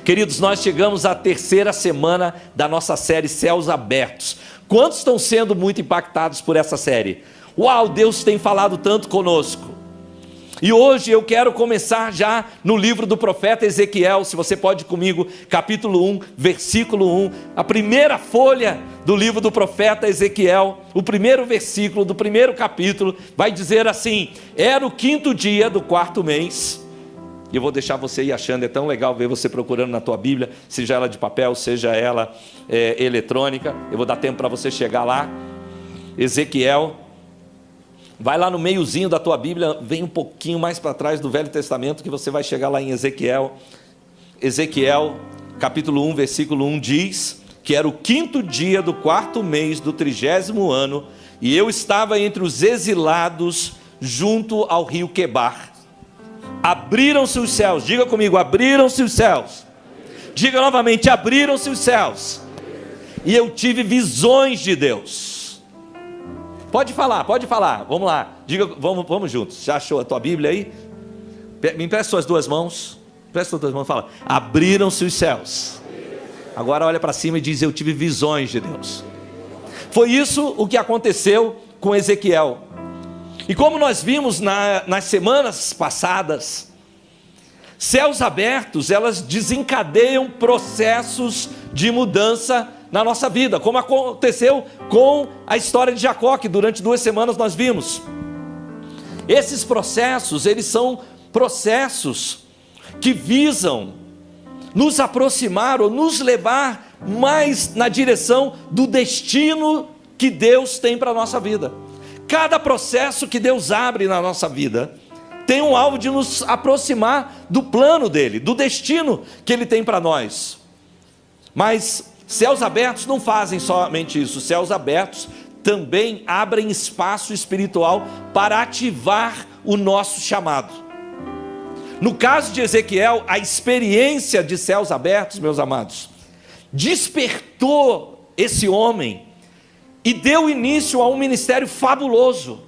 Queridos, nós chegamos à terceira semana da nossa série Céus Abertos. Quantos estão sendo muito impactados por essa série? Uau, Deus tem falado tanto conosco. E hoje eu quero começar já no livro do profeta Ezequiel. Se você pode ir comigo, capítulo 1, versículo 1. A primeira folha do livro do profeta Ezequiel, o primeiro versículo do primeiro capítulo, vai dizer assim: era o 5º dia do 4º mês. E eu vou deixar você ir achando, é tão legal ver você procurando na tua Bíblia, seja ela de papel, seja ela eletrônica. Eu vou dar tempo para você chegar lá. Ezequiel, vai lá no meiozinho da tua Bíblia, vem um pouquinho mais para trás do Velho Testamento, que você vai chegar lá em Ezequiel. Ezequiel, capítulo 1, versículo 1, diz que era o 5º dia do 4º mês do 30º ano, e eu estava entre os exilados junto ao rio Quebar. Abriram-se os céus, diga comigo, abriram-se os céus. Diga novamente, abriram-se os céus. E eu tive visões de Deus. Pode falar, vamos lá, diga, vamos juntos. Já achou a tua Bíblia aí? Me empresta suas duas mãos, fala, abriram-se os céus. Agora olha para cima e diz, eu tive visões de Deus. Foi isso o que aconteceu com Ezequiel. E como nós vimos nas semanas passadas, céus abertos, elas desencadeiam processos de mudança na nossa vida, como aconteceu com a história de Jacó, que durante 2 semanas nós vimos. Esses processos, eles são processos que visam nos aproximar ou nos levar mais na direção do destino que Deus tem para a nossa vida. Cada processo que Deus abre na nossa vida tem um alvo de nos aproximar do plano dele, do destino que ele tem para nós. Mas céus abertos não fazem somente isso. Céus abertos também abrem espaço espiritual para ativar o nosso chamado. No caso de Ezequiel, a experiência de céus abertos, meus amados, despertou esse homem e deu início a um ministério fabuloso.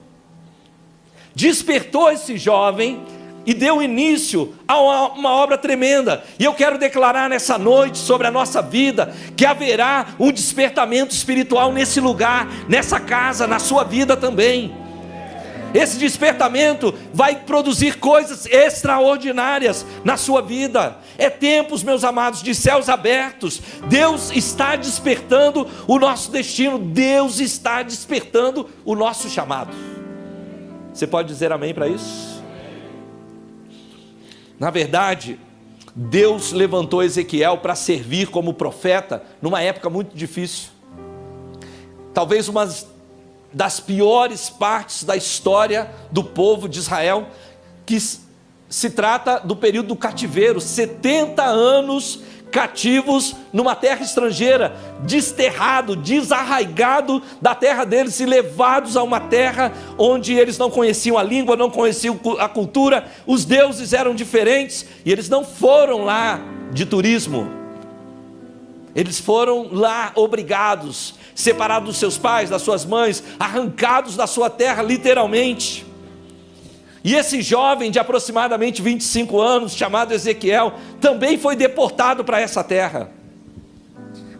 Despertou esse jovem e deu início a uma obra tremenda. E eu quero declarar nessa noite sobre a nossa vida que haverá um despertamento espiritual nesse lugar, nessa casa, na sua vida também. Esse despertamento vai produzir coisas extraordinárias na sua vida. É tempos, meus amados, de céus abertos. Deus está despertando o nosso destino. Deus está despertando o nosso chamado. Você pode dizer amém para isso? Na verdade, Deus levantou Ezequiel para servir como profeta numa época muito difícil. Talvez uma das piores partes da história do povo de Israel, que se trata do período do cativeiro, 70 anos cativos numa terra estrangeira, desterrado, desarraigado da terra deles e levados a uma terra onde eles não conheciam a língua, não conheciam a cultura, os deuses eram diferentes, e eles não foram lá de turismo, eles foram lá obrigados, separados dos seus pais, das suas mães, arrancados da sua terra literalmente. E esse jovem de aproximadamente 25 anos, chamado Ezequiel, também foi deportado para essa terra.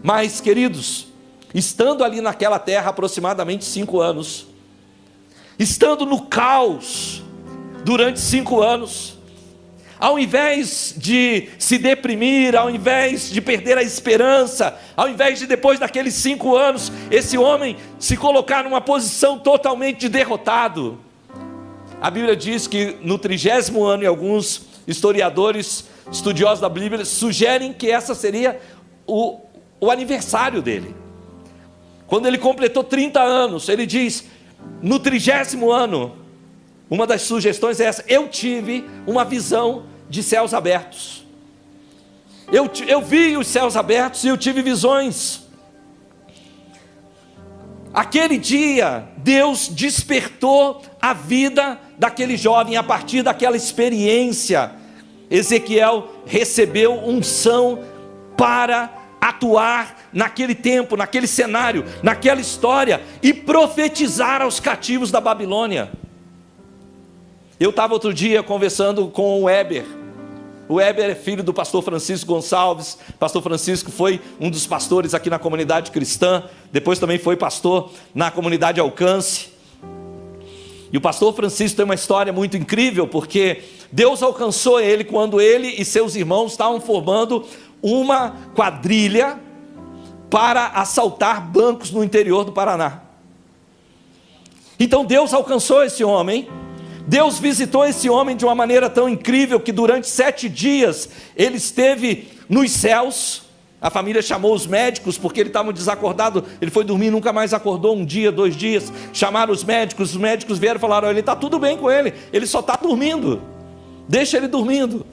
Mas, queridos, estando ali naquela terra aproximadamente 5 anos, estando no caos durante 5 anos, ao invés de se deprimir, ao invés de perder a esperança, ao invés de depois daqueles 5 anos, esse homem se colocar numa posição totalmente de derrotado, a Bíblia diz que no 30º ano, e alguns historiadores, estudiosos da Bíblia, sugerem que essa seria o aniversário dele. Quando ele completou 30 anos, ele diz, no 30º ano, uma das sugestões é essa: eu tive uma visão de céus abertos. Eu vi os céus abertos e eu tive visões. Aquele dia, Deus despertou a vida daquele jovem. A partir daquela experiência, Ezequiel recebeu unção para atuar naquele tempo, naquele cenário, naquela história, e profetizar aos cativos da Babilônia. Eu estava outro dia conversando com o Weber O Weber é filho do pastor Francisco Gonçalves. Pastor Francisco foi um dos pastores aqui na comunidade cristã, depois também foi pastor na comunidade Alcance. E o pastor Francisco tem uma história muito incrível, porque Deus alcançou ele quando ele e seus irmãos estavam formando uma quadrilha para assaltar bancos no interior do Paraná. Então Deus alcançou esse homem, Deus visitou esse homem de uma maneira tão incrível, que durante 7 dias ele esteve nos céus. A família chamou os médicos, porque ele estava desacordado, ele foi dormir, nunca mais acordou, 1 dia, 2 dias, chamaram os médicos vieram e falaram: olha, ele está tudo bem com ele só está dormindo, deixa ele dormindo.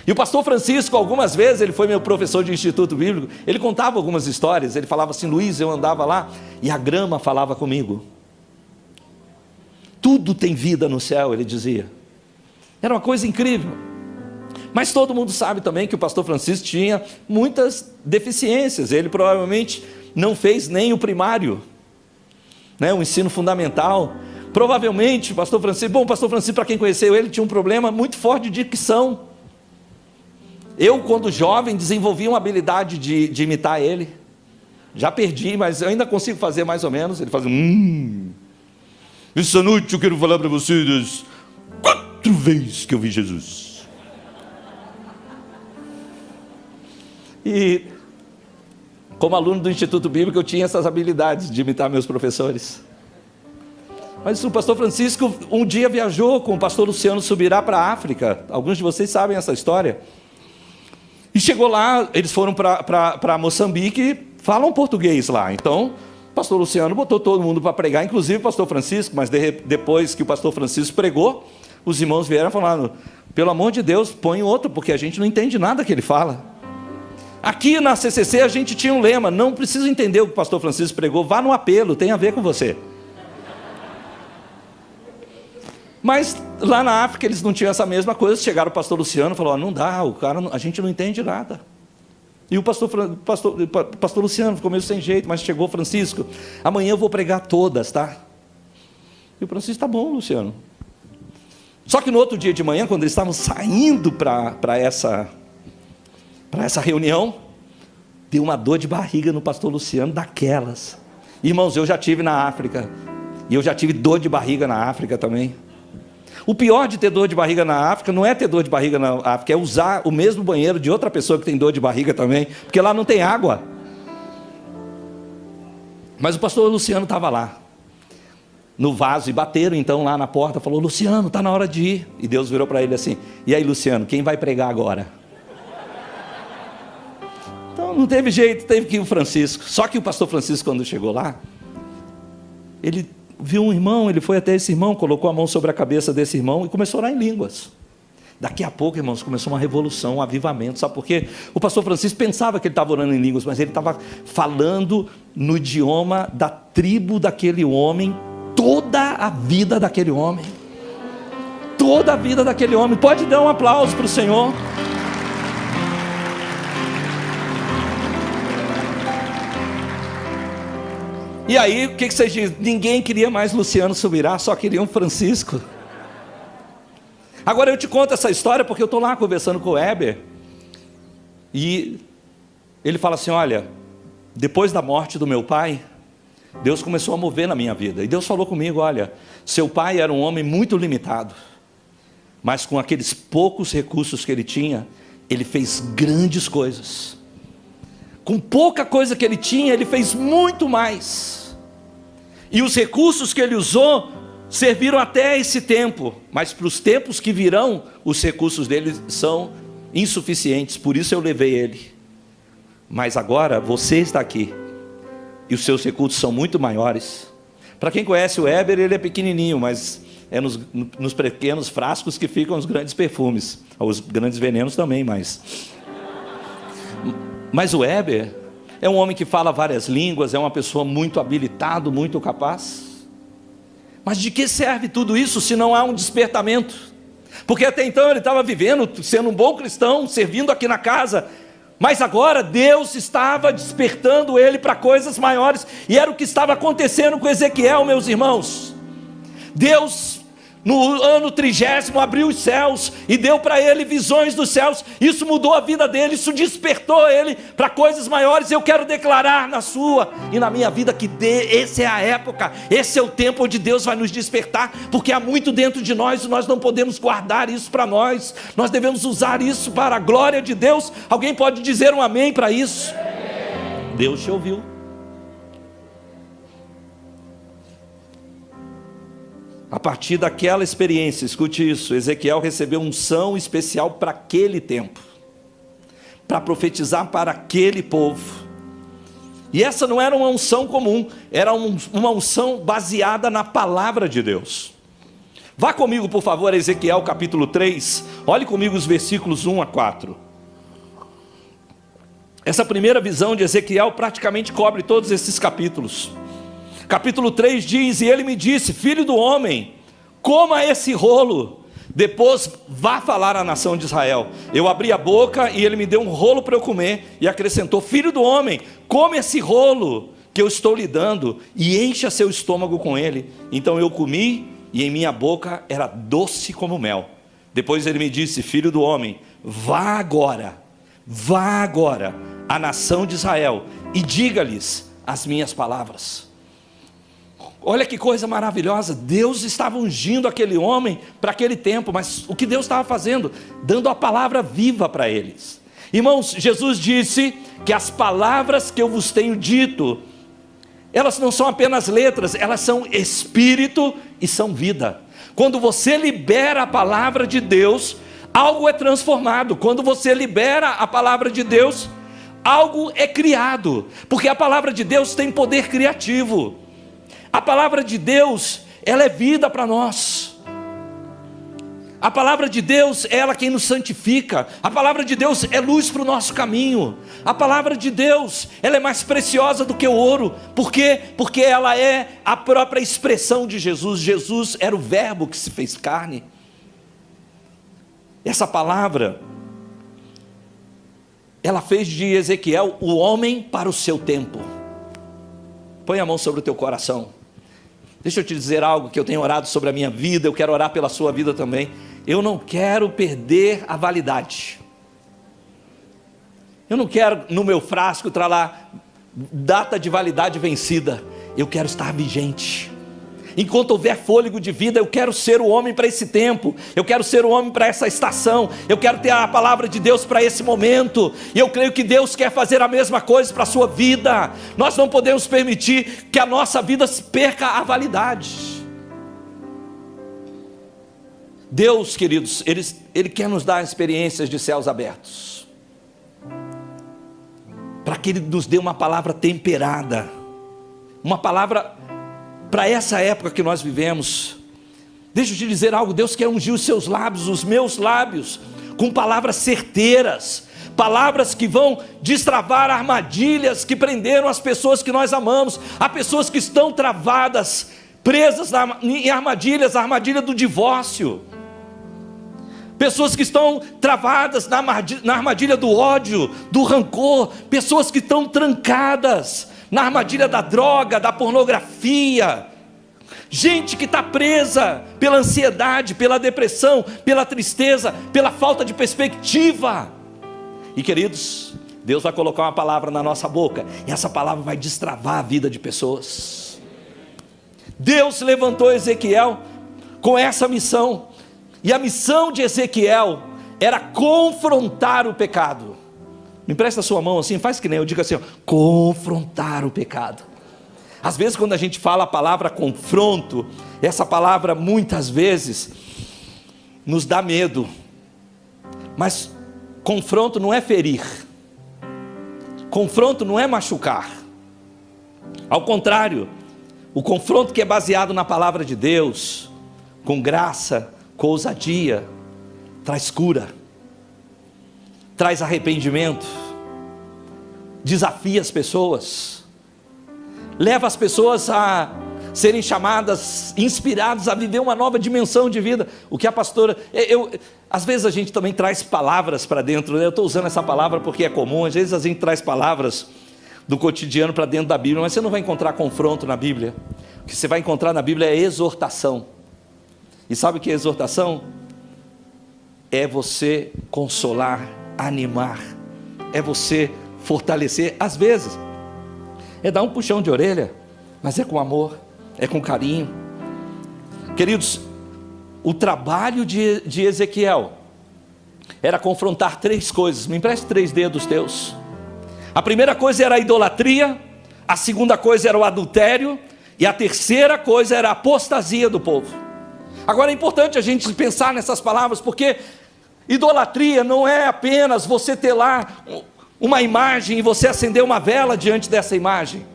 E o pastor Francisco, algumas vezes, ele foi meu professor de instituto bíblico, ele contava algumas histórias, ele falava assim: Luiz, eu andava lá, e a grama falava comigo, tudo tem vida no céu, ele dizia, era uma coisa incrível. Mas todo mundo sabe também que o pastor Francisco tinha muitas deficiências, ele provavelmente não fez nem o primário, o ensino fundamental, provavelmente o pastor Francisco, para quem conheceu ele, tinha um problema muito forte de dicção. Eu, quando jovem, desenvolvi uma habilidade de imitar ele, já perdi, mas eu ainda consigo fazer mais ou menos. Ele fazia: essa noite eu quero falar para vocês 4 vezes que eu vi Jesus. E como aluno do Instituto Bíblico, eu tinha essas habilidades de imitar meus professores. Mas o pastor Francisco um dia viajou com o pastor Luciano Subirá para a África. Alguns de vocês sabem essa história. E chegou lá, eles foram para Moçambique, falam português lá. Então, o pastor Luciano botou todo mundo para pregar, inclusive o pastor Francisco, mas depois que o pastor Francisco pregou, os irmãos vieram falando: pelo amor de Deus, põe outro, porque a gente não entende nada que ele fala. Aqui na CCC a gente tinha um lema: não precisa entender o que o pastor Francisco pregou, vá no apelo, tem a ver com você. Mas lá na África eles não tinham essa mesma coisa. Chegaram o pastor Luciano e falou: não dá, a gente não entende nada. E o pastor Luciano ficou meio sem jeito, mas chegou: Francisco, amanhã eu vou pregar todas, tá? E o Francisco: tá bom, Luciano. Só que no outro dia de manhã, quando eles estavam saindo para essa reunião, deu uma dor de barriga no pastor Luciano daquelas. Irmãos, eu já tive na África, e eu já tive dor de barriga na África também. O pior de ter dor de barriga na África não é ter dor de barriga na África, é usar o mesmo banheiro de outra pessoa que tem dor de barriga também, porque lá não tem água. Mas o pastor Luciano estava lá no vaso, e bateram então lá na porta, falou: Luciano, está na hora de ir. E Deus virou para ele assim: e aí, Luciano, quem vai pregar agora? Então não teve jeito, teve que ir o Francisco. Só que o pastor Francisco, quando chegou lá, ele viu um irmão, ele foi até esse irmão, colocou a mão sobre a cabeça desse irmão e começou a orar em línguas. Daqui a pouco, irmãos, começou uma revolução, um avivamento. Sabe por quê? O pastor Francisco pensava que ele estava orando em línguas, mas ele estava falando no idioma da tribo daquele homem, toda a vida daquele homem. Toda a vida daquele homem. Pode dar um aplauso para o Senhor. E aí, o que vocês dizem? Ninguém queria mais Luciano Subirá, só queriam Francisco. Agora eu te conto essa história porque eu estou lá conversando com o Weber, e ele fala assim: olha, depois da morte do meu pai, Deus começou a mover na minha vida, e Deus falou comigo: olha, seu pai era um homem muito limitado, mas com aqueles poucos recursos que ele tinha, ele fez grandes coisas. Com pouca coisa que ele tinha, ele fez muito mais. E os recursos que ele usou serviram até esse tempo, mas para os tempos que virão, os recursos dele são insuficientes. Por isso eu levei ele. Mas agora você está aqui, e os seus recursos são muito maiores. Para quem conhece o Weber, ele é pequenininho, mas é nos pequenos frascos que ficam os grandes perfumes. Os grandes venenos também, Mas o Weber é um homem que fala várias línguas, é uma pessoa muito habilitado, muito capaz. Mas de que serve tudo isso se não há um despertamento? Porque até então ele estava vivendo, sendo um bom cristão, servindo aqui na casa, mas agora Deus estava despertando ele para coisas maiores, e era o que estava acontecendo com Ezequiel, meus irmãos. Deus No ano 30º abriu os céus e deu para ele visões dos céus. Isso mudou a vida dele, isso despertou ele para coisas maiores. Eu quero declarar na sua e na minha vida que essa é a época, esse é o tempo onde Deus vai nos despertar, porque há muito dentro de nós e nós não podemos guardar isso para nós. Nós devemos usar isso para a glória de Deus. Alguém pode dizer um amém para isso? Deus te ouviu. A partir daquela experiência, escute isso, Ezequiel recebeu unção especial para aquele tempo, para profetizar para aquele povo. E essa não era uma unção comum, era uma unção baseada na palavra de Deus. Vá comigo, por favor, a Ezequiel capítulo 3, olhe comigo os versículos 1 a 4. Essa primeira visão de Ezequiel praticamente cobre todos esses capítulos. Capítulo 3 diz: e ele me disse, filho do homem, coma esse rolo, depois vá falar à nação de Israel. Eu abri a boca e ele me deu um rolo para eu comer, e acrescentou: filho do homem, come esse rolo que eu estou lhe dando, e encha seu estômago com ele. Então eu comi, e em minha boca era doce como mel. Depois ele me disse: filho do homem, vá agora à nação de Israel, e diga-lhes as minhas palavras. Olha que coisa maravilhosa, Deus estava ungindo aquele homem para aquele tempo, mas o que Deus estava fazendo? Dando a palavra viva para eles. Irmãos, Jesus disse que as palavras que eu vos tenho dito, elas não são apenas letras, elas são espírito e são vida. Quando você libera a palavra de Deus, algo é transformado. Quando você libera a palavra de Deus, algo é criado, porque a palavra de Deus tem poder criativo. A palavra de Deus, ela é vida para nós. A palavra de Deus é ela quem nos santifica. A palavra de Deus é luz para o nosso caminho. A palavra de Deus, ela é mais preciosa do que o ouro. Por quê? Porque ela é a própria expressão de Jesus. Jesus era o verbo que se fez carne. Essa palavra, ela fez de Ezequiel o homem para o seu tempo. Põe a mão sobre o teu coração. Deixa eu te dizer algo que eu tenho orado sobre a minha vida, eu quero orar pela sua vida também. Eu não quero perder a validade. Eu não quero no meu frasco estar lá, data de validade vencida. Eu quero estar vigente. Enquanto houver fôlego de vida, eu quero ser o homem para esse tempo. Eu quero ser o homem para essa estação. Eu quero ter a palavra de Deus para esse momento. E eu creio que Deus quer fazer a mesma coisa para a sua vida. Nós não podemos permitir que a nossa vida perca a validade. Deus, queridos, Ele quer nos dar experiências de céus abertos. Para que Ele nos dê uma palavra temperada. Uma palavra para essa época que nós vivemos. Deixa eu te dizer algo, Deus quer ungir os seus lábios, os meus lábios, com palavras certeiras, palavras que vão destravar armadilhas que prenderam as pessoas que nós amamos. Há pessoas que estão travadas, presas em armadilhas, a armadilha do divórcio, pessoas que estão travadas na armadilha do ódio, do rancor, pessoas que estão trancadas na armadilha da droga, da pornografia, gente que está presa pela ansiedade, pela depressão, pela tristeza, pela falta de perspectiva. E queridos, Deus vai colocar uma palavra na nossa boca, e essa palavra vai destravar a vida de pessoas. Deus levantou Ezequiel com essa missão, e a missão de Ezequiel era confrontar o pecado. Me empresta a sua mão assim, faz que nem eu digo assim, ó, confrontar o pecado. Às vezes quando a gente fala a palavra confronto, essa palavra muitas vezes nos dá medo. Mas confronto não é ferir. Confronto não é machucar. Ao contrário, o confronto que é baseado na palavra de Deus, com graça, com ousadia, traz cura, traz arrependimento, desafia as pessoas, leva as pessoas a serem chamadas, inspiradas a viver uma nova dimensão de vida. O que a pastora, às vezes a gente também traz palavras para dentro, né? Eu estou usando essa palavra porque é comum, às vezes a gente traz palavras do cotidiano para dentro da Bíblia, mas você não vai encontrar confronto na Bíblia. O que você vai encontrar na Bíblia é exortação. E sabe o que é exortação? É você consolar, animar, é você fortalecer, às vezes, é dar um puxão de orelha, mas é com amor, é com carinho. Queridos, o trabalho de Ezequiel era confrontar 3 coisas. Me empreste 3 dedos teus. A primeira coisa era a idolatria, a segunda coisa era o adultério, e a terceira coisa era a apostasia do povo. Agora é importante a gente pensar nessas palavras, porque idolatria não é apenas você ter lá uma imagem e você acender uma vela diante dessa imagem.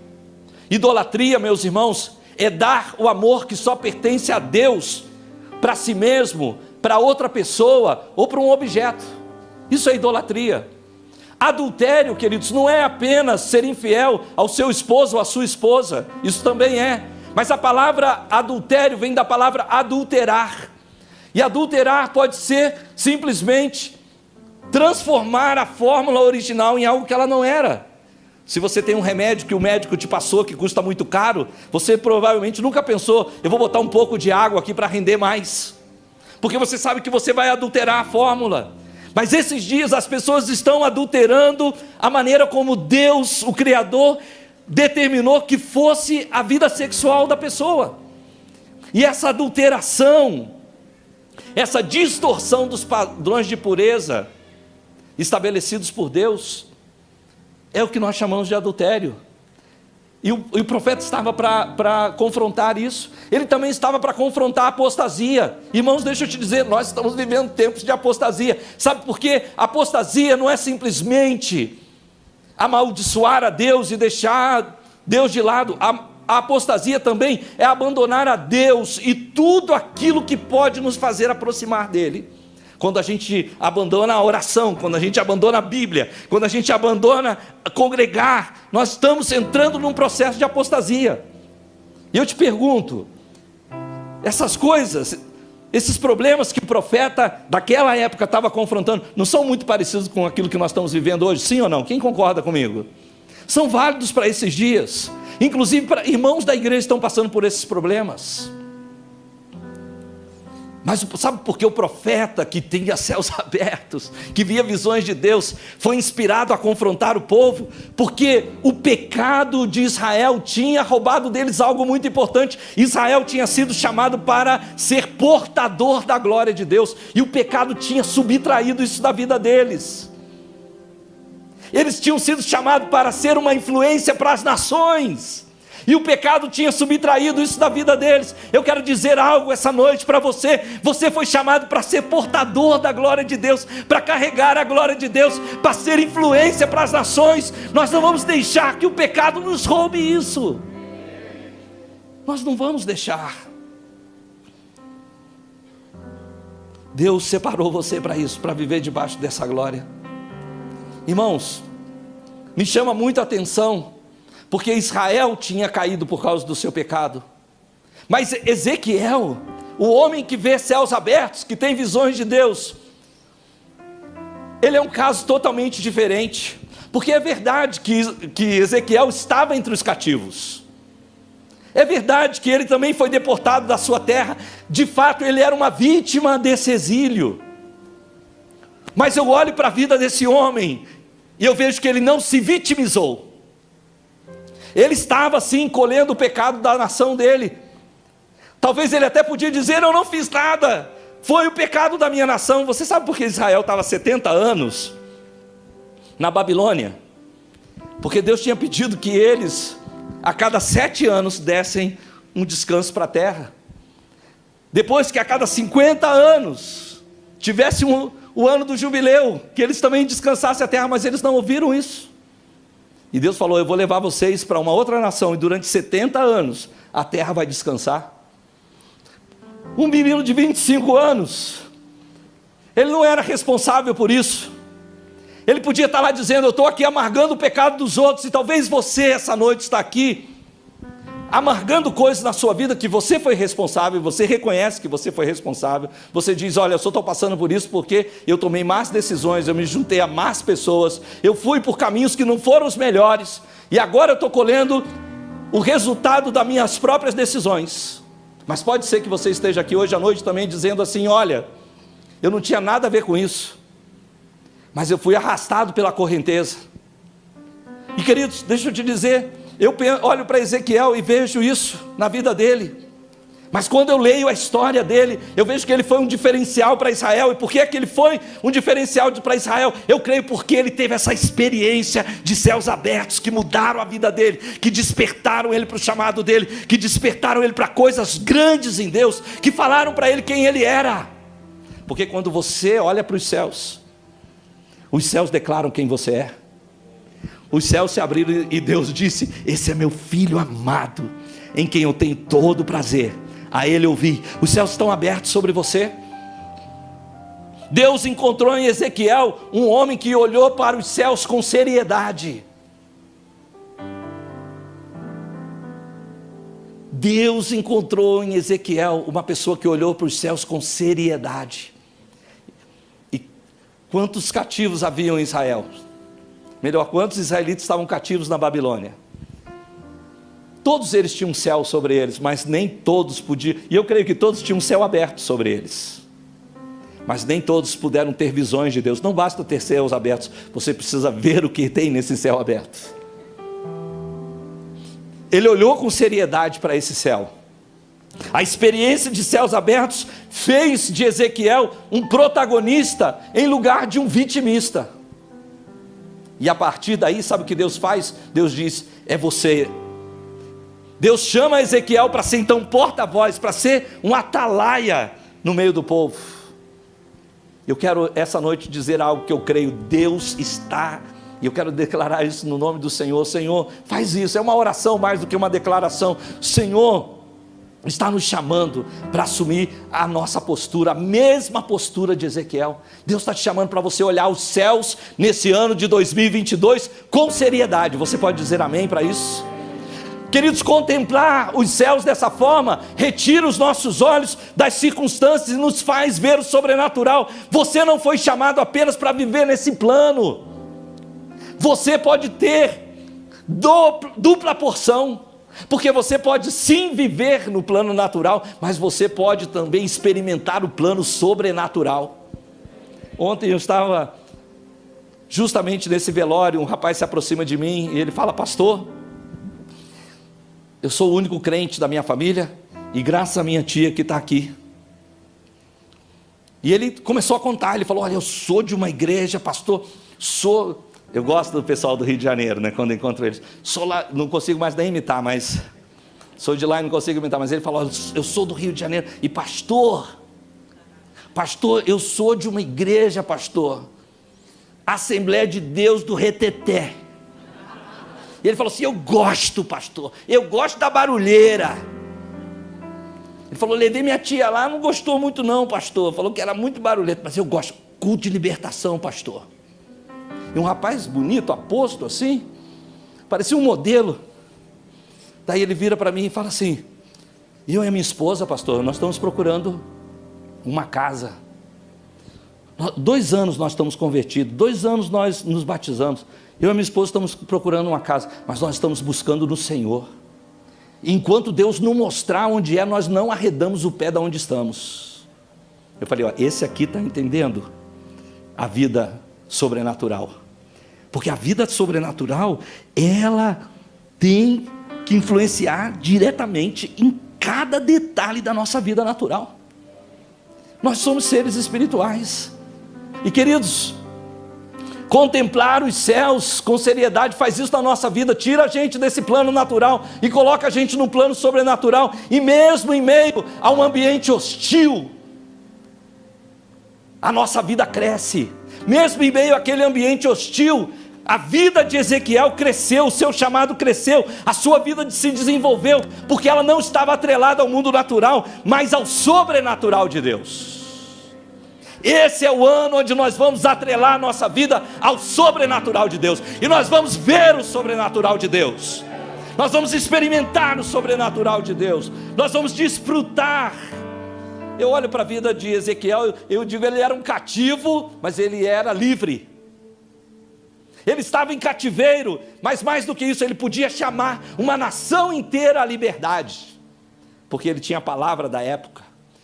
Idolatria, meus irmãos, é dar o amor que só pertence a Deus para si mesmo, para outra pessoa ou para um objeto. Isso é idolatria. Adultério, queridos, não é apenas ser infiel ao seu esposo ou à sua esposa, isso também é, mas a palavra adultério vem da palavra adulterar, e adulterar pode ser simplesmente transformar a fórmula original em algo que ela não era. Se você tem um remédio que o médico te passou, que custa muito caro, você provavelmente nunca pensou, eu vou botar um pouco de água aqui para render mais, porque você sabe que você vai adulterar a fórmula. Mas esses dias as pessoas estão adulterando a maneira como Deus, o Criador, determinou que fosse a vida sexual da pessoa. E essa adulteração, essa distorção dos padrões de pureza estabelecidos por Deus, é o que nós chamamos de adultério. E o profeta estava para confrontar isso. Ele também estava para confrontar a apostasia. Irmãos, deixa eu te dizer, nós estamos vivendo tempos de apostasia. Sabe por quê? Apostasia não é simplesmente amaldiçoar a Deus e deixar Deus de lado. A apostasia também é abandonar a Deus e tudo aquilo que pode nos fazer aproximar dele. Quando a gente abandona a oração, quando a gente abandona a Bíblia, quando a gente abandona congregar, nós estamos entrando num processo de apostasia. E eu te pergunto, essas coisas, esses problemas que o profeta daquela época estava confrontando, não são muito parecidos com aquilo que nós estamos vivendo hoje, sim ou não? Quem concorda comigo? São válidos para esses dias, inclusive para irmãos da igreja que estão passando por esses problemas. Mas sabe por que o profeta que tinha céus abertos, que via visões de Deus, foi inspirado a confrontar o povo? Porque o pecado de Israel tinha roubado deles algo muito importante. Israel tinha sido chamado para ser portador da glória de Deus, e o pecado tinha subtraído isso da vida deles. Eles tinham sido chamados para ser uma influência para as nações, e o pecado tinha subtraído isso da vida deles. Eu quero dizer algo essa noite para você. Você foi chamado para ser portador da glória de Deus, para carregar a glória de Deus, para ser influência para as nações. Nós não vamos deixar que o pecado nos roube isso. Nós não vamos deixar. Deus separou você para isso, para viver debaixo dessa glória. Irmãos, me chama muito a atenção, porque Israel tinha caído por causa do seu pecado, mas Ezequiel, o homem que vê céus abertos, que tem visões de Deus, ele é um caso totalmente diferente, porque é verdade que Ezequiel estava entre os cativos, é verdade que ele também foi deportado da sua terra, de fato ele era uma vítima desse exílio, mas eu olho para a vida desse homem, e eu vejo que ele não se vitimizou. Ele estava sim colhendo o pecado da nação dele. Talvez ele até podia dizer, eu não fiz nada, foi o pecado da minha nação. Você sabe por que Israel estava 70 anos na Babilônia? Porque Deus tinha pedido que eles, a cada 7 anos, dessem um descanso para a terra. Depois que a cada 50 anos tivesse o ano do jubileu, que eles também descansassem a terra, mas eles não ouviram isso. E Deus falou, eu vou levar vocês para uma outra nação, e durante 70 anos, a terra vai descansar. Um menino de 25 anos, ele não era responsável por isso. Ele podia estar lá dizendo, eu estou aqui amargando o pecado dos outros, e talvez você essa noite está aqui, amargando coisas na sua vida que você foi responsável, você reconhece que você foi responsável, você diz, olha, eu só estou passando por isso porque eu tomei más decisões, eu me juntei a más pessoas, eu fui por caminhos que não foram os melhores, e agora eu estou colhendo o resultado das minhas próprias decisões. Mas pode ser que você esteja aqui hoje à noite também dizendo assim: olha, eu não tinha nada a ver com isso, mas eu fui arrastado pela correnteza. E queridos, deixa eu te dizer, eu olho para Ezequiel e vejo isso na vida dele. Mas quando eu leio a história dele, eu vejo que ele foi um diferencial para Israel. E por que é que ele foi um diferencial para Israel? Eu creio porque ele teve essa experiência de céus abertos, que mudaram a vida dele, que despertaram ele para o chamado dele, que despertaram ele para coisas grandes em Deus, que falaram para ele quem ele era. Porque quando você olha para os céus declaram quem você é. Os céus se abriram e Deus disse: esse é meu filho amado, em quem eu tenho todo prazer, a ele ouvi. Os céus estão abertos sobre você. Deus encontrou em Ezequiel um homem que olhou para os céus com seriedade. Deus encontrou em Ezequiel uma pessoa que olhou para os céus com seriedade. E quantos cativos haviam em Israel? Melhor, quantos israelitas estavam cativos na Babilônia? Todos eles tinham um céu sobre eles, mas nem todos podiam, e eu creio que todos tinham um céu aberto sobre eles, mas nem todos puderam ter visões de Deus. Não basta ter céus abertos, você precisa ver o que tem nesse céu aberto. Ele olhou com seriedade para esse céu. A experiência de céus abertos fez de Ezequiel um protagonista em lugar de um vitimista. E a partir daí, sabe o que Deus faz? Deus diz: é você. Deus chama Ezequiel para ser então porta-voz, para ser um atalaia no meio do povo. Eu quero essa noite dizer algo que eu creio: Deus está, e eu quero declarar isso no nome do Senhor. Senhor, faz isso, é uma oração mais do que uma declaração. Senhor está nos chamando para assumir a nossa postura, a mesma postura de Ezequiel. Deus está te chamando para você olhar os céus nesse ano de 2022 com seriedade. Você pode dizer amém para isso? Queridos, contemplar os céus dessa forma retira os nossos olhos das circunstâncias e nos faz ver o sobrenatural. Você não foi chamado apenas para viver nesse plano. Você pode ter dupla porção, porque você pode sim viver no plano natural, mas você pode também experimentar o plano sobrenatural. Ontem eu estava justamente nesse velório, um rapaz se aproxima de mim e ele fala: pastor, eu sou o único crente da minha família, e graças à minha tia que está aqui. E ele começou a contar, ele falou: olha, eu sou de uma igreja, pastor, eu gosto do pessoal do Rio de Janeiro, né, quando eu encontro eles. Sou lá, não consigo mais nem imitar, mas sou de lá e não consigo imitar, mas ele falou: eu sou do Rio de Janeiro, e pastor, eu sou de uma igreja, pastor, Assembleia de Deus do Reteté. E ele falou assim: eu gosto, pastor, eu gosto da barulheira. Ele falou: levei minha tia lá, não gostou muito não, pastor, falou que era muito barulhento, mas eu gosto. Culto de libertação, pastor. E um rapaz bonito, aposto assim, parecia um modelo. Daí ele vira para mim e fala assim: eu e a minha esposa, pastor, nós estamos procurando uma casa. 2 anos nós estamos convertidos, 2 anos nós nos batizamos. Eu e a minha esposa estamos procurando uma casa, mas nós estamos buscando no Senhor. Enquanto Deus não mostrar onde é, nós não arredamos o pé de onde estamos. Eu falei: ó, esse aqui está entendendo a vida sobrenatural. Porque a vida sobrenatural, ela tem que influenciar diretamente em cada detalhe da nossa vida natural. Nós somos seres espirituais. E queridos, contemplar os céus com seriedade faz isso na nossa vida, tira a gente desse plano natural e coloca a gente num plano sobrenatural. E mesmo em meio a um ambiente hostil, a nossa vida cresce. Mesmo em meio àquele ambiente hostil, a vida de Ezequiel cresceu, o seu chamado cresceu, a sua vida se desenvolveu, porque ela não estava atrelada ao mundo natural, mas ao sobrenatural de Deus. Esse é o ano onde nós vamos atrelar a nossa vida ao sobrenatural de Deus, e nós vamos ver o sobrenatural de Deus, nós vamos experimentar o sobrenatural de Deus, nós vamos desfrutar. Eu olho para a vida de Ezequiel, eu digo, ele era um cativo, mas ele era livre. Ele estava em cativeiro, mas mais do que isso, ele podia chamar uma nação inteira à liberdade. porque ele tinha a palavra da época.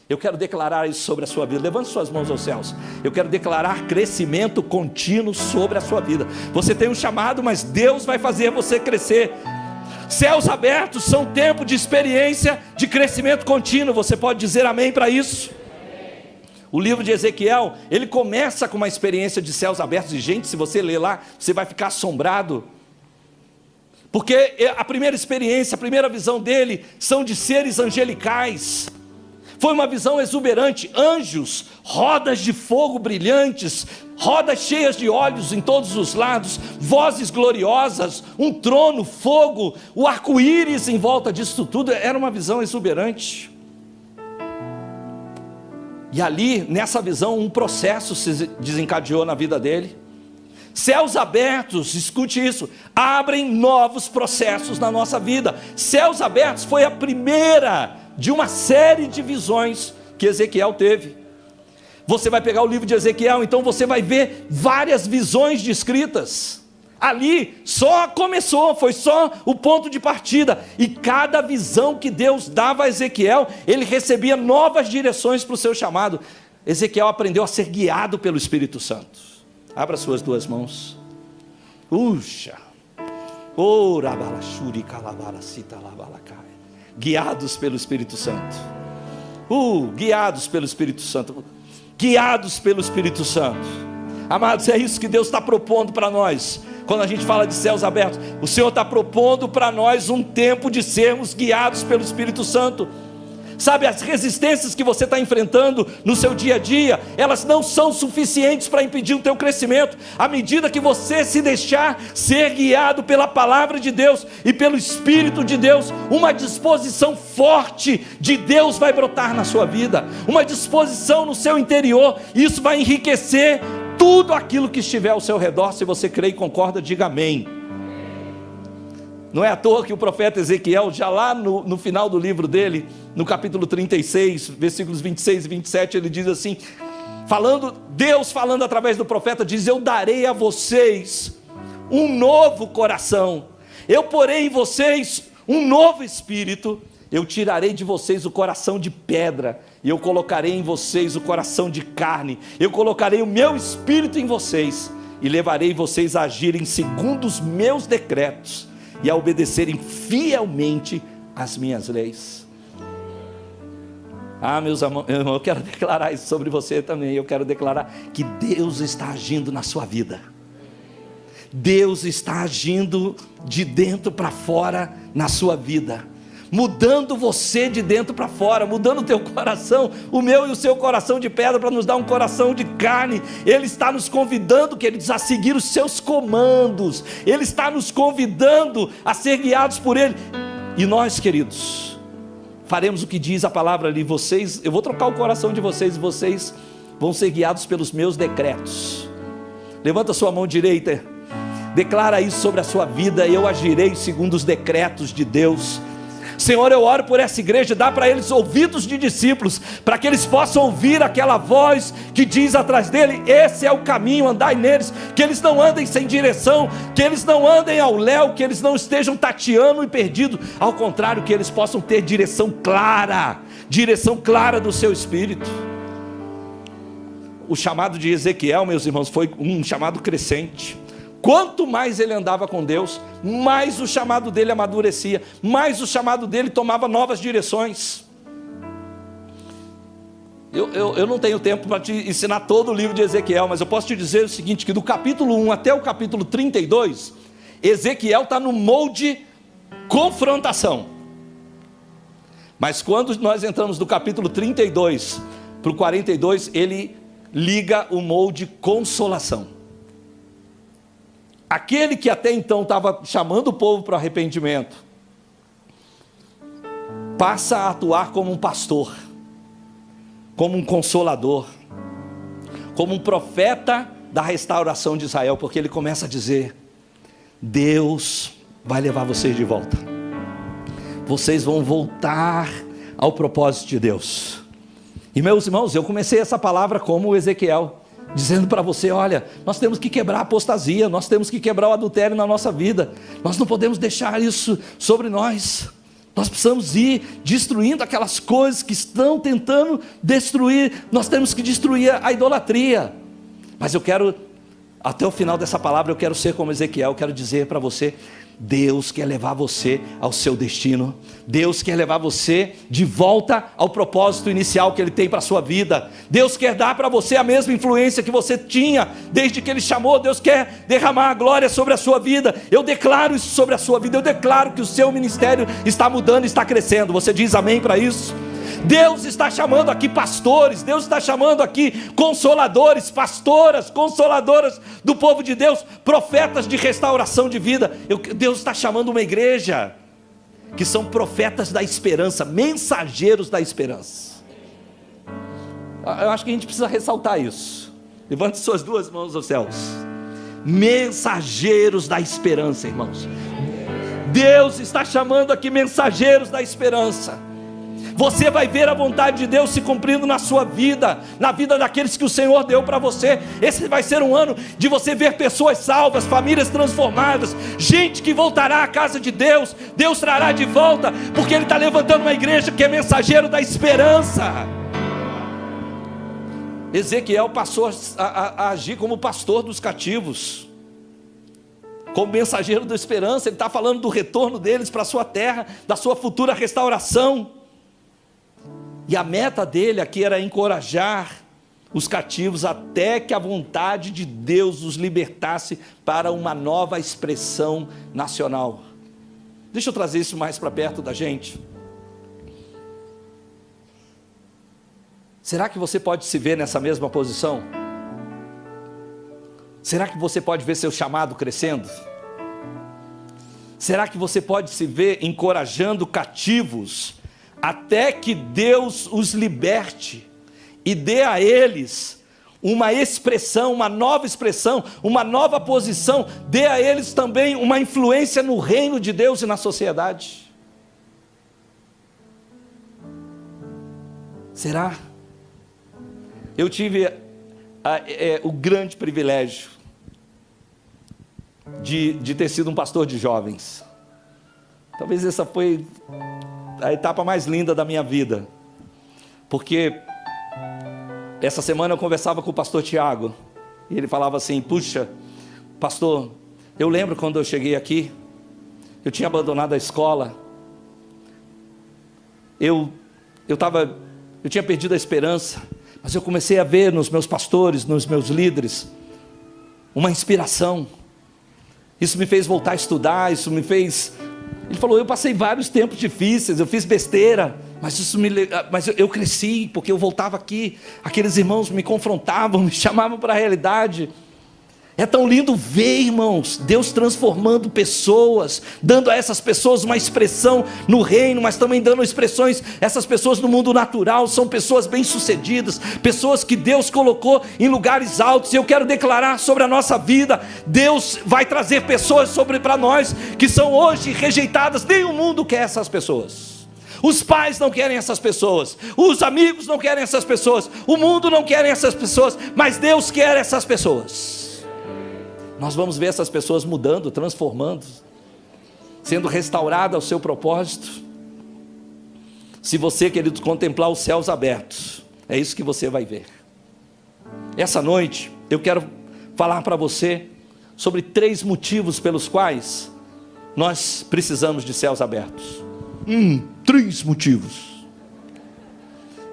Eu quero declarar isso sobre a sua vida. Levante suas mãos aos céus. Eu quero declarar crescimento contínuo sobre a sua vida. Você tem um chamado, mas Deus vai fazer você crescer. Céus abertos são tempo de experiência de crescimento contínuo. Você pode dizer amém para isso? O livro de Ezequiel, ele começa com uma experiência de céus abertos. E gente, se você ler lá, você vai ficar assombrado. Porque a primeira experiência, a primeira visão dele são de seres angelicais. Foi uma visão exuberante, anjos, rodas de fogo brilhantes, rodas cheias de olhos em todos os lados, vozes gloriosas, um trono, fogo, o arco-íris em volta disso tudo. Era uma visão exuberante. E ali, nessa visão, um processo se desencadeou na vida dele. Céus abertos, escute isso, abrem novos processos na nossa vida. Céus abertos foi a primeira de uma série de visões que Ezequiel teve. Você vai pegar o livro de Ezequiel, então você vai ver várias visões descritas. Ali só começou, foi só o ponto de partida. E cada visão que Deus dava a Ezequiel, ele recebia novas direções para o seu chamado. Ezequiel aprendeu a ser guiado pelo Espírito Santo. Abra suas duas mãos. Uxa. Guiados pelo Espírito Santo. Guiados pelo Espírito Santo. Guiados pelo Espírito Santo. Amados, é isso que Deus está propondo para nós. Quando a gente fala de céus abertos, o Senhor está propondo para nós um tempo de sermos guiados pelo Espírito Santo. Sabe, as resistências que você está enfrentando no seu dia a dia, elas não são suficientes para impedir o teu crescimento. À medida que você se deixar ser guiado pela palavra de Deus e pelo Espírito de Deus, uma disposição forte de Deus vai brotar na sua vida, uma disposição no seu interior, e isso vai enriquecer tudo aquilo que estiver ao seu redor. Se você crê e concorda, diga amém. Não é à toa que o profeta Ezequiel, já lá no final do livro dele, no capítulo 36, versículos 26 e 27, ele diz assim, Deus falando através do profeta, diz: eu darei a vocês um novo coração, eu porei em vocês um novo espírito, eu tirarei de vocês o coração de pedra, e eu colocarei em vocês o coração de carne, eu colocarei o meu espírito em vocês, e levarei vocês a agirem segundo os meus decretos, e a obedecerem fielmente as minhas leis. Meus irmãos, eu quero declarar isso sobre você também. Eu quero declarar que Deus está agindo na sua vida. Deus está agindo de dentro para fora na sua vida, mudando você de dentro para fora, mudando o teu coração, o meu e o seu coração de pedra, para nos dar um coração de carne. Ele está nos convidando, queridos, a seguir os seus comandos. Ele está nos convidando a ser guiados por Ele. E nós, queridos, faremos o que diz a palavra ali. Eu vou trocar o coração de vocês, e vocês vão ser guiados pelos meus decretos. Levanta a sua mão direita, declara isso sobre a sua vida: eu agirei segundo os decretos de Deus. Senhor, eu oro por essa igreja, dá para eles ouvidos de discípulos, para que eles possam ouvir aquela voz que diz atrás dele: esse é o caminho, andai neles. Que eles não andem sem direção, que eles não andem ao léu, que eles não estejam tateando e perdidos, ao contrário, que eles possam ter direção clara do seu Espírito. O chamado de Ezequiel, meus irmãos, foi um chamado crescente. Quanto mais ele andava com Deus, mais o chamado dele amadurecia, mais o chamado dele tomava novas direções. Eu não tenho tempo para te ensinar todo o livro de Ezequiel, mas eu posso te dizer o seguinte, que do capítulo 1 até o capítulo 32, Ezequiel está no molde confrontação. Mas quando nós entramos do capítulo 32 para o 42, ele liga o molde consolação. Aquele que até então estava chamando o povo para o arrependimento, passa a atuar como um pastor, como um consolador, como um profeta da restauração de Israel, porque ele começa a dizer: Deus vai levar vocês de volta, vocês vão voltar ao propósito de Deus. E meus irmãos, eu comecei essa palavra como Ezequiel, dizendo para você: olha, nós temos que quebrar a apostasia, nós temos que quebrar o adultério na nossa vida, nós não podemos deixar isso sobre nós Nós precisamos ir destruindo aquelas coisas que estão tentando destruir. Nós temos que destruir a idolatria. Mas eu quero, até o final dessa palavra, eu quero ser como Ezequiel. Eu quero dizer para você: Deus quer levar você ao seu destino. Deus quer levar você de volta ao propósito inicial que Ele tem para a sua vida. Deus quer dar para você a mesma influência que você tinha desde que Ele chamou. Deus quer derramar a glória sobre a sua vida. Eu declaro isso sobre a sua vida. Eu declaro que o seu ministério está mudando, está crescendo. Você diz amém para isso? Deus está chamando aqui pastores, Deus está chamando aqui consoladores, pastoras, consoladoras do povo de Deus, profetas de restauração de vida. Deus está chamando uma igreja que são profetas da esperança, mensageiros da esperança. Eu acho que a gente precisa ressaltar isso. Levante suas duas mãos aos céus. Mensageiros da esperança, irmãos. Deus está chamando aqui mensageiros da esperança. Você vai ver a vontade de Deus se cumprindo na sua vida, na vida daqueles que o Senhor deu para você. Esse vai ser um ano de você ver pessoas salvas, famílias transformadas, gente que voltará à casa de Deus. Deus trará de volta, porque Ele está levantando uma igreja que é mensageiro da esperança. Ezequiel passou a agir como pastor dos cativos, como mensageiro da esperança. Ele está falando do retorno deles para a sua terra, da sua futura restauração. E a meta dele aqui era encorajar os cativos até que a vontade de Deus os libertasse para uma nova expressão nacional. Deixa eu trazer isso mais para perto da gente. Será que você pode se ver nessa mesma posição? Será que você pode ver seu chamado crescendo? Será que você pode se ver encorajando cativos até que Deus os liberte e dê a eles uma expressão, uma nova posição, dê a eles também uma influência no reino de Deus e na sociedade? Será? Eu tive o grande privilégio de ter sido um pastor de jovens. Talvez essa foi a etapa mais linda da minha vida, porque essa semana eu conversava com o pastor Tiago, e ele falava assim: puxa, pastor, eu lembro quando eu cheguei aqui, eu tinha abandonado a escola, eu tinha perdido a esperança, mas eu comecei a ver nos meus pastores, nos meus líderes, uma inspiração. Isso me fez voltar a estudar, Ele falou: eu passei vários tempos difíceis, eu fiz besteira, mas eu cresci, porque eu voltava aqui, aqueles irmãos me confrontavam, me chamavam para a realidade. É tão lindo ver, irmãos, Deus transformando pessoas, dando a essas pessoas uma expressão no reino, mas também dando expressões. Essas pessoas no mundo natural são pessoas bem-sucedidas, pessoas que Deus colocou em lugares altos. E eu quero declarar sobre a nossa vida: Deus vai trazer pessoas para nós que são hoje rejeitadas. Nem o mundo quer essas pessoas. Os pais não querem essas pessoas, os amigos não querem essas pessoas, o mundo não quer essas pessoas, mas Deus quer essas pessoas. Nós vamos ver essas pessoas mudando, transformando, sendo restaurada ao seu propósito. Se você, querido, contemplar os céus abertos, é isso que você vai ver. Essa noite eu quero falar para você sobre 3 motivos pelos quais nós precisamos de céus abertos. 3 motivos.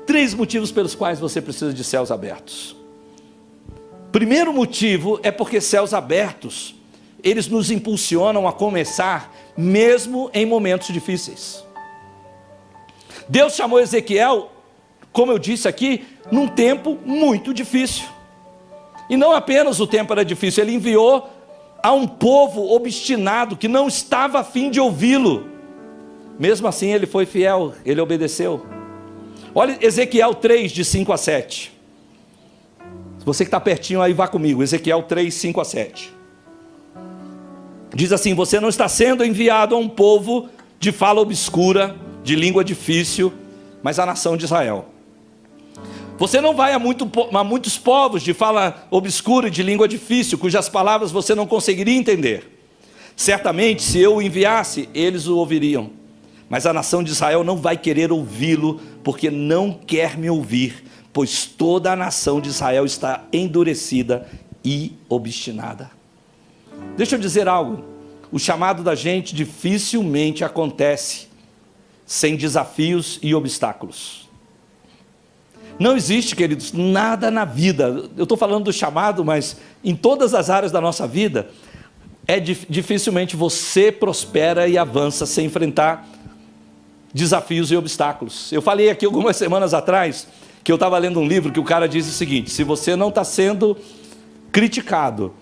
3 motivos pelos quais você precisa de céus abertos. Primeiro motivo é porque céus abertos, eles nos impulsionam a começar, mesmo em momentos difíceis. Deus chamou Ezequiel, como eu disse aqui, num tempo muito difícil. E não apenas o tempo era difícil, ele enviou a um povo obstinado, que não estava a fim de ouvi-lo. Mesmo assim ele foi fiel, ele obedeceu. Olha Ezequiel 3, de 5 a 7. Você que está pertinho aí, vá comigo. Ezequiel 3, 5 a 7. Diz assim: você não está sendo enviado a um povo de fala obscura, de língua difícil, mas à nação de Israel. Você não vai a muitos povos de fala obscura e de língua difícil, cujas palavras você não conseguiria entender. Certamente, se eu o enviasse, eles o ouviriam, Mas a nação de Israel não vai querer ouvi-lo, porque não quer me ouvir, pois toda a nação de Israel está endurecida e obstinada. Deixa eu dizer algo, o chamado da gente dificilmente acontece sem desafios e obstáculos. Não existe, queridos, nada na vida, eu estou falando do chamado, mas em todas as áreas da nossa vida, dificilmente você prospera e avança sem enfrentar desafios e obstáculos. Eu falei aqui algumas semanas atrás, que eu estava lendo um livro que o cara diz o seguinte: se você não está sendo criticado,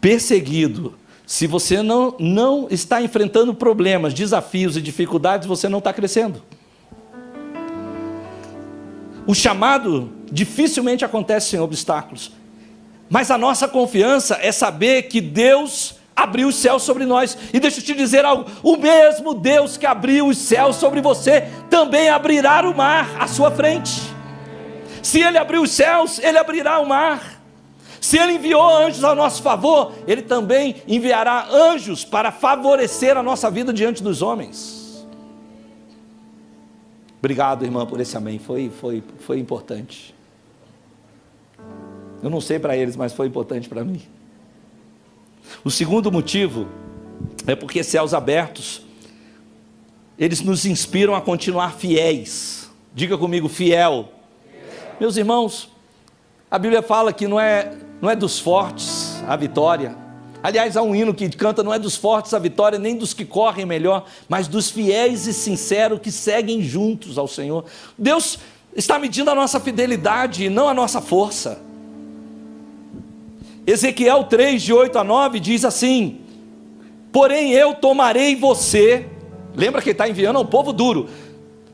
perseguido, se você não está enfrentando problemas, desafios e dificuldades, você não está crescendo. O chamado dificilmente acontece sem obstáculos, mas a nossa confiança é saber que Deus abriu os céus sobre nós. E deixa eu te dizer algo, o mesmo Deus que abriu os céus sobre você, também abrirá o mar à sua frente. Se Ele abriu os céus, Ele abrirá o mar. Se Ele enviou anjos a nosso favor, Ele também enviará anjos para favorecer a nossa vida diante dos homens. Obrigado, irmã, por esse amém, foi importante. Eu não sei para eles, mas foi importante para mim. O segundo motivo é porque céus abertos, eles nos inspiram a continuar fiéis. Diga comigo, fiel. Meus irmãos, a Bíblia fala que não é dos fortes a vitória. Aliás, há um hino que canta, não é dos fortes a vitória, nem dos que correm melhor, mas dos fiéis e sinceros que seguem juntos ao Senhor. Deus está medindo a nossa fidelidade e não a nossa força. Ezequiel 3, de 8 a 9, diz assim: porém eu tomarei você, lembra que ele está enviando ao povo duro,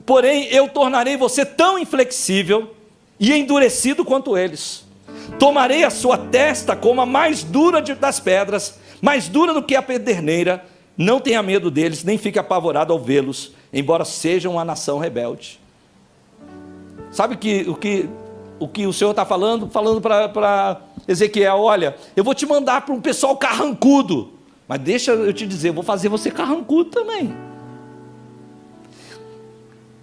porém eu tornarei você tão inflexível e endurecido quanto eles. Tomarei a sua testa como a mais dura das pedras, mais dura do que a pederneira. Não tenha medo deles, nem fique apavorado ao vê-los, embora sejam uma nação rebelde. Sabe o que o Senhor está falando para Ezequiel: olha, eu vou te mandar para um pessoal carrancudo, mas deixa eu te dizer, eu vou fazer você carrancudo também.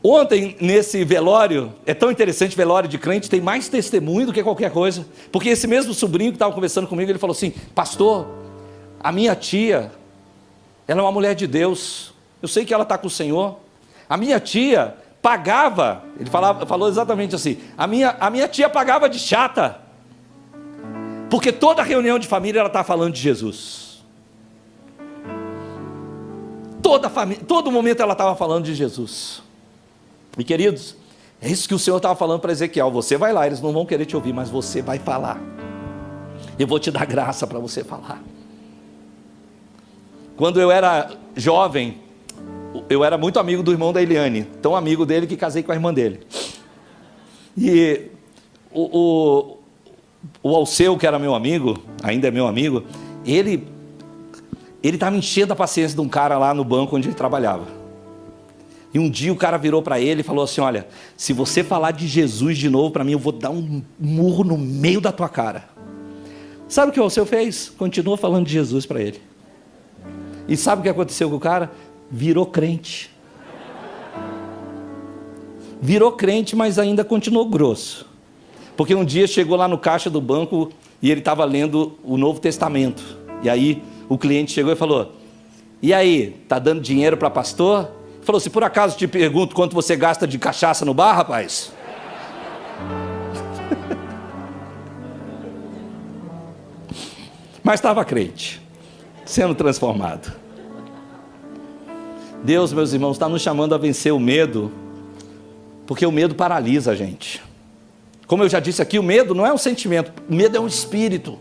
Ontem, nesse velório, é tão interessante, velório de crente, tem mais testemunho do que qualquer coisa, porque esse mesmo sobrinho que estava conversando comigo, ele falou assim: pastor, a minha tia, ela é uma mulher de Deus, eu sei que ela está com o Senhor, a minha tia pagava, ele falou exatamente assim, a minha tia pagava de chata, porque toda reunião de família ela está falando de Jesus, todo momento ela estava falando de Jesus. E queridos, é isso que o Senhor estava falando para Ezequiel: você vai lá, eles não vão querer te ouvir, mas você vai falar, eu vou te dar graça para você falar. Quando eu era jovem, eu era muito amigo do irmão da Eliane, tão amigo dele que casei com a irmã dele. E o Alceu, que era meu amigo, ainda é meu amigo, ele estava enchendo a paciência de um cara lá no banco onde ele trabalhava. E um dia o cara virou para ele e falou assim: olha, se você falar de Jesus de novo para mim, eu vou dar um murro no meio da tua cara. Sabe o que o Alceu fez? Continuou falando de Jesus para ele. E sabe o que aconteceu com o cara? Virou crente. Virou crente, mas ainda continuou grosso. Porque um dia chegou lá no caixa do banco e ele estava lendo o Novo Testamento. E aí o cliente chegou e falou: e aí, tá dando dinheiro para pastor? Ele falou: se por acaso te pergunto quanto você gasta de cachaça no bar, rapaz? Mas estava crente, sendo transformado. Deus, meus irmãos, está nos chamando a vencer o medo, porque o medo paralisa a gente. Como eu já disse aqui, o medo não é um sentimento, o medo é um espírito.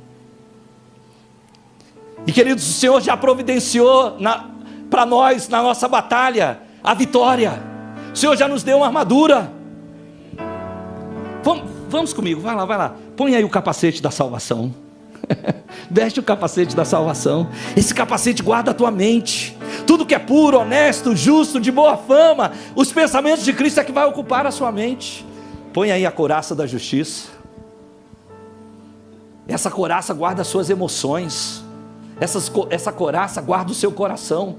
E queridos, o Senhor já providenciou para nós, na nossa batalha, a vitória. O Senhor já nos deu uma armadura. Vamos comigo, vai lá. Põe aí o capacete da salvação. Veste o capacete da salvação. Esse capacete guarda a tua mente. Tudo que é puro, honesto, justo, de boa fama, os pensamentos de Cristo é que vai ocupar a sua mente. Põe aí a couraça da justiça. Essa couraça guarda as suas emoções. Essa couraça guarda o seu coração.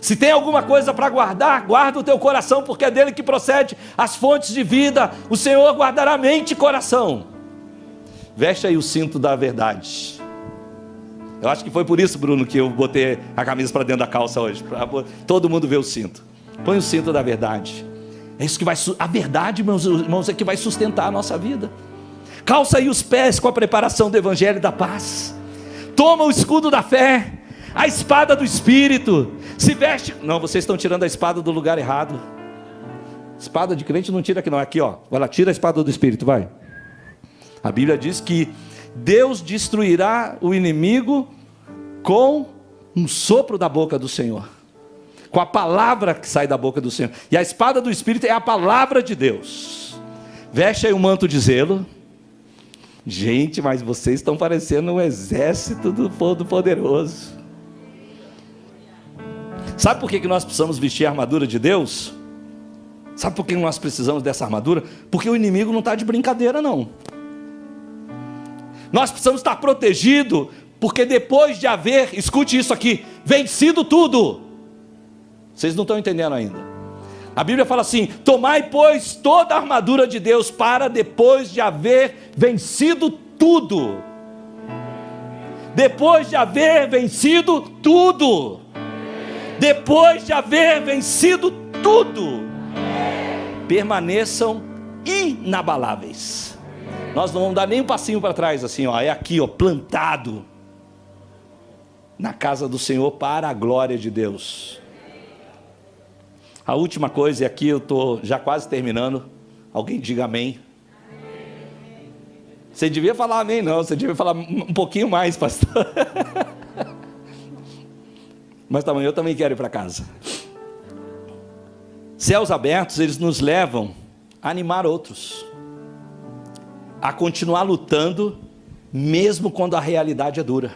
Se tem alguma coisa para guardar, guarda o teu coração, porque é dele que procede as fontes de vida. O Senhor guardará mente e coração. Veste aí o cinto da verdade. Eu acho que foi por isso, Bruno, que eu botei a camisa para dentro da calça hoje, para todo mundo ver o cinto. Põe o cinto da verdade. É isso que vai, a verdade, meus irmãos, é que vai sustentar a nossa vida. Calça aí os pés com a preparação do Evangelho da paz. Toma o escudo da fé, a espada do Espírito. Se veste. Não, vocês estão tirando a espada do lugar errado. Espada de crente não tira aqui não, aqui ó. Vai lá, tira a espada do Espírito, vai. A Bíblia diz que Deus destruirá o inimigo com um sopro da boca do Senhor, com a palavra que sai da boca do Senhor. E a espada do Espírito é a palavra de Deus. Veste aí o manto de zelo. Gente, mas vocês estão parecendo um exército do Poderoso. Sabe por que nós precisamos vestir a armadura de Deus? Sabe por que nós precisamos dessa armadura? Porque o inimigo não está de brincadeira não. Nós precisamos estar protegidos, porque depois de haver, escute isso aqui, vencido tudo. Vocês não estão entendendo ainda. A Bíblia fala assim: tomai pois toda a armadura de Deus, para depois de haver vencido tudo. Depois de haver vencido tudo. Depois de haver vencido tudo, permaneçam inabaláveis. Nós não vamos dar nem um passinho para trás, assim, ó, é aqui, ó, plantado na casa do Senhor para a glória de Deus. A última coisa, e aqui eu estou já quase terminando, alguém diga amém. Você devia falar amém, não, você devia falar um pouquinho mais, pastor. Mas também eu também quero ir para casa. Céus abertos, eles nos levam a animar outros, a continuar lutando, mesmo quando a realidade é dura.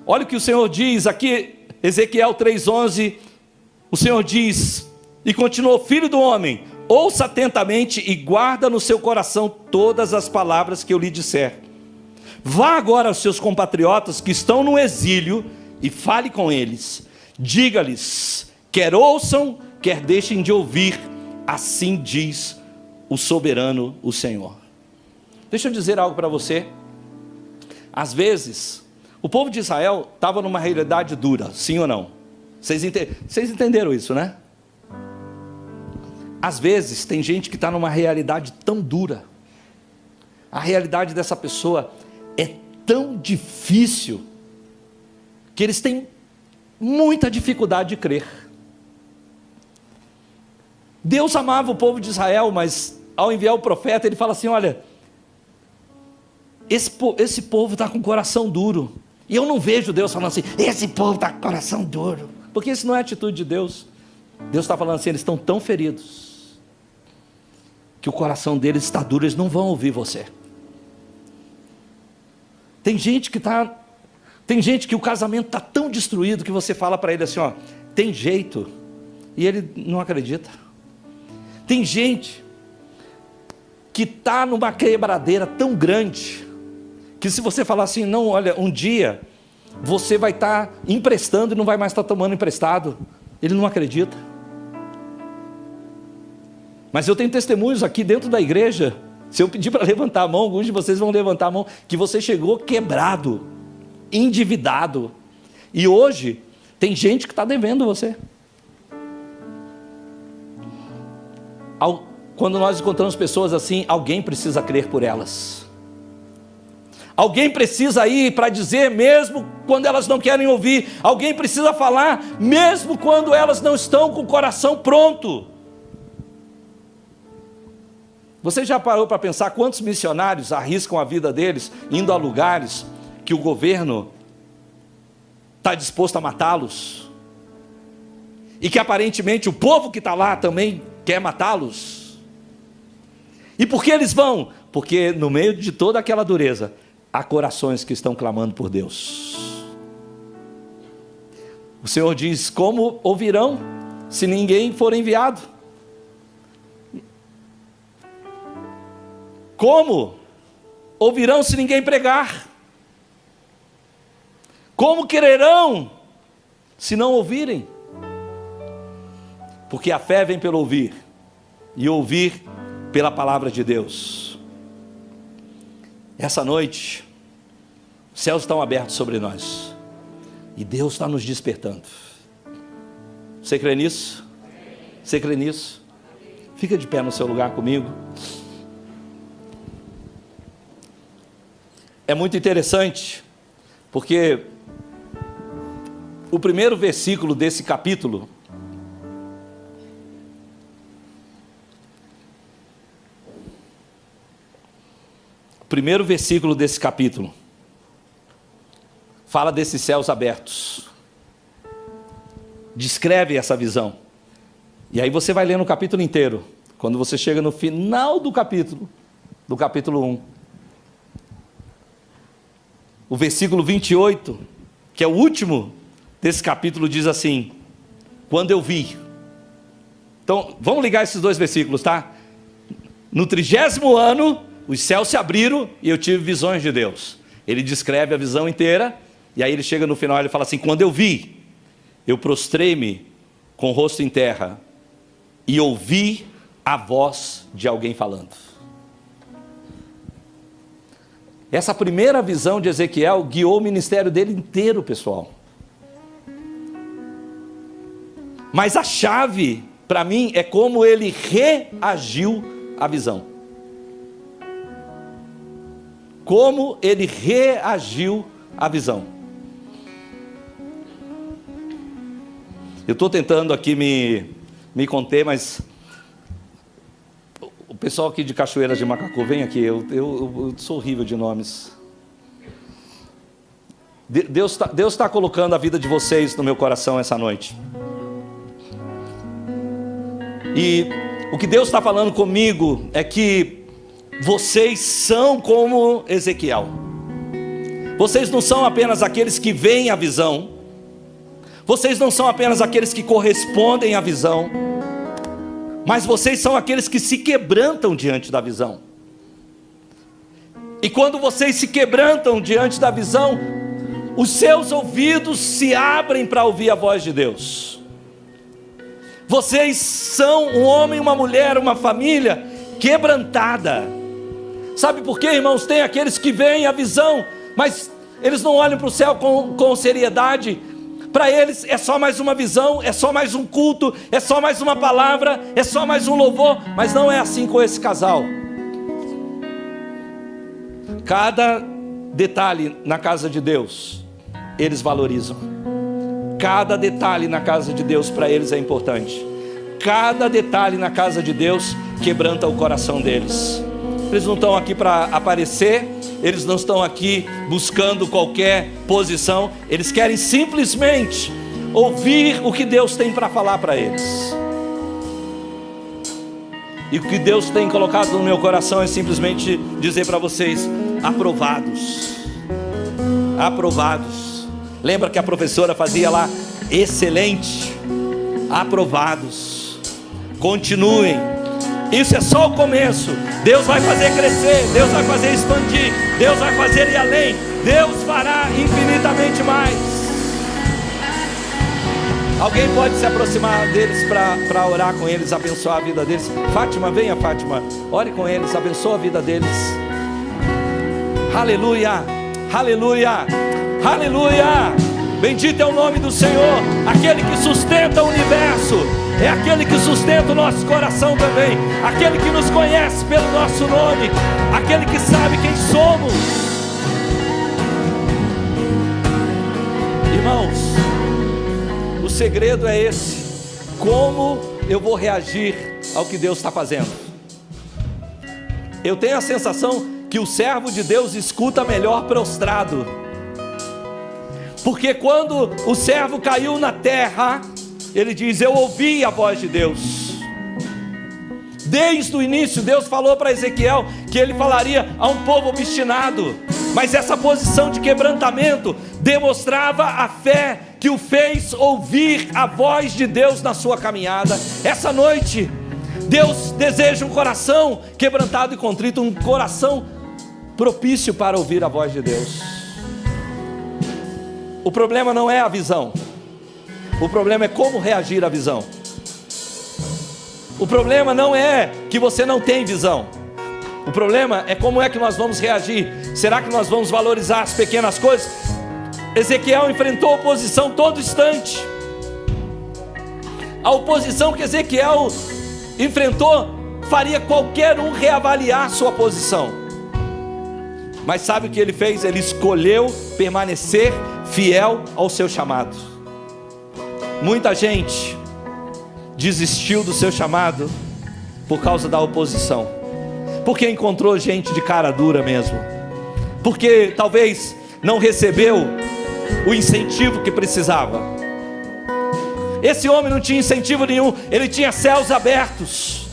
Olha o que o Senhor diz aqui, Ezequiel 3:11, o Senhor diz, e continuou: filho do homem, ouça atentamente e guarda no seu coração todas as palavras que eu lhe disser. Vá agora aos seus compatriotas que estão no exílio e fale com eles. Diga-lhes, quer ouçam, quer deixem de ouvir, assim diz o soberano, o Senhor. Deixa eu dizer algo para você. Às vezes, o povo de Israel estava numa realidade dura, sim ou não? Vocês entenderam isso, né? Às vezes, tem gente que está numa realidade tão dura, a realidade dessa pessoa é tão difícil, que eles têm muita dificuldade de crer. Deus amava o povo de Israel, mas ao enviar o profeta, ele fala assim: olha, esse povo está com o coração duro. E eu não vejo Deus falando assim: esse povo está com o coração duro, porque isso não é atitude de Deus. Deus está falando assim: eles estão tão feridos, que o coração deles está duro, eles não vão ouvir você. Tem gente que o casamento está tão destruído, que você fala para ele assim, ó, tem jeito, e ele não acredita. Tem gente que está numa quebradeira tão grande, que se você falar assim, não, olha, um dia você vai estar emprestando e não vai mais estar tomando emprestado, ele não acredita. Mas eu tenho testemunhos aqui dentro da igreja, se eu pedir para levantar a mão, alguns de vocês vão levantar a mão, que você chegou quebrado, endividado, e hoje tem gente que está devendo você. Quando nós encontramos pessoas assim, alguém precisa crer por elas. Alguém precisa ir para dizer, mesmo quando elas não querem ouvir. Alguém precisa falar, mesmo quando elas não estão com o coração pronto. Você já parou para pensar quantos missionários arriscam a vida deles, indo a lugares que o governo está disposto a matá-los? E que aparentemente o povo que está lá também quer matá-los? E por que eles vão? Porque no meio de toda aquela dureza, há corações que estão clamando por Deus. O Senhor diz, como ouvirão se ninguém for enviado? Como ouvirão se ninguém pregar? Como crerão se não ouvirem. Porque a fé vem pelo ouvir, e ouvir pela palavra de Deus. Essa noite, os céus estão abertos sobre nós, e Deus está nos despertando. Você crê nisso? Você crê nisso? Fica de pé no seu lugar comigo. É muito interessante, porque o primeiro versículo desse capítulo, fala desses céus abertos, descreve essa visão, e aí você vai ler no capítulo inteiro. Quando você chega no final do capítulo 1, o versículo 28, que é o último desse capítulo, diz assim: quando eu vi. Então, vamos ligar esses dois versículos, tá? No 30º ano, os céus se abriram e eu tive visões de Deus. Ele descreve a visão inteira, e aí ele chega no final e ele fala assim: quando eu vi, eu prostrei-me com o rosto em terra e ouvi a voz de alguém falando. Essa primeira visão de Ezequiel guiou o ministério dele inteiro, pessoal. Mas a chave, para mim, é como ele reagiu à visão. Como ele reagiu à visão. Eu estou tentando aqui me conter, mas o pessoal aqui de Cachoeiras de Macacu, vem aqui, eu sou horrível de nomes. Deus está colocando a vida de vocês no meu coração essa noite. E o que Deus está falando comigo é que vocês são como Ezequiel. Vocês não são apenas aqueles que veem a visão. Vocês não são apenas aqueles que correspondem à visão. Mas vocês são aqueles que se quebrantam diante da visão. E quando vocês se quebrantam diante da visão, os seus ouvidos se abrem para ouvir a voz de Deus. Vocês são um homem, uma mulher, uma família quebrantada. Sabe por quê, irmãos? Tem aqueles que veem a visão, mas eles não olham para o céu com seriedade. Para eles é só mais uma visão, é só mais um culto, é só mais uma palavra, é só mais um louvor. Mas não é assim com esse casal. Cada detalhe na casa de Deus, eles valorizam. Cada detalhe na casa de Deus para eles é importante. Cada detalhe na casa de Deus quebranta o coração deles. Eles não estão aqui para aparecer, eles não estão aqui buscando qualquer posição, eles querem simplesmente ouvir o que Deus tem para falar para eles. E o que Deus tem colocado no meu coração é simplesmente dizer para vocês: aprovados. Aprovados. Lembra que a professora fazia lá? Excelente. Aprovados. Continuem. Isso é só o começo. Deus vai fazer crescer, Deus vai fazer expandir, Deus vai fazer ir além, Deus fará infinitamente mais. Alguém pode se aproximar deles para orar com eles, abençoar a vida deles? Fátima, venha, Fátima, ore com eles, abençoa a vida deles. Aleluia, aleluia, aleluia. Bendito é o nome do Senhor. Aquele que sustenta o universo é aquele que sustenta o nosso coração também. Aquele que nos conhece pelo nosso nome, aquele que sabe quem somos. Irmãos, o segredo é esse: como eu vou reagir ao que Deus está fazendo. Eu tenho a sensação que o servo de Deus escuta melhor prostrado. Porque quando o servo caiu na terra, ele diz: eu ouvi a voz de Deus. Desde o início, Deus falou para Ezequiel que ele falaria a um povo obstinado. Mas essa posição de quebrantamento demonstrava a fé que o fez ouvir a voz de Deus na sua caminhada. Essa noite, Deus deseja um coração quebrantado e contrito, um coração propício para ouvir a voz de Deus. O problema não é a visão. O problema é como reagir à visão. O problema não é que você não tem visão. O problema é como é que nós vamos reagir. Será que nós vamos valorizar as pequenas coisas? Ezequiel enfrentou oposição todo instante. A oposição que Ezequiel enfrentou faria qualquer um reavaliar sua posição. Mas sabe o que ele fez? Ele escolheu permanecer fiel ao seu chamado. Muita gente desistiu do seu chamado por causa da oposição, porque encontrou gente de cara dura mesmo, porque talvez não recebeu o incentivo que precisava. Esse homem não tinha incentivo nenhum, ele tinha céus abertos,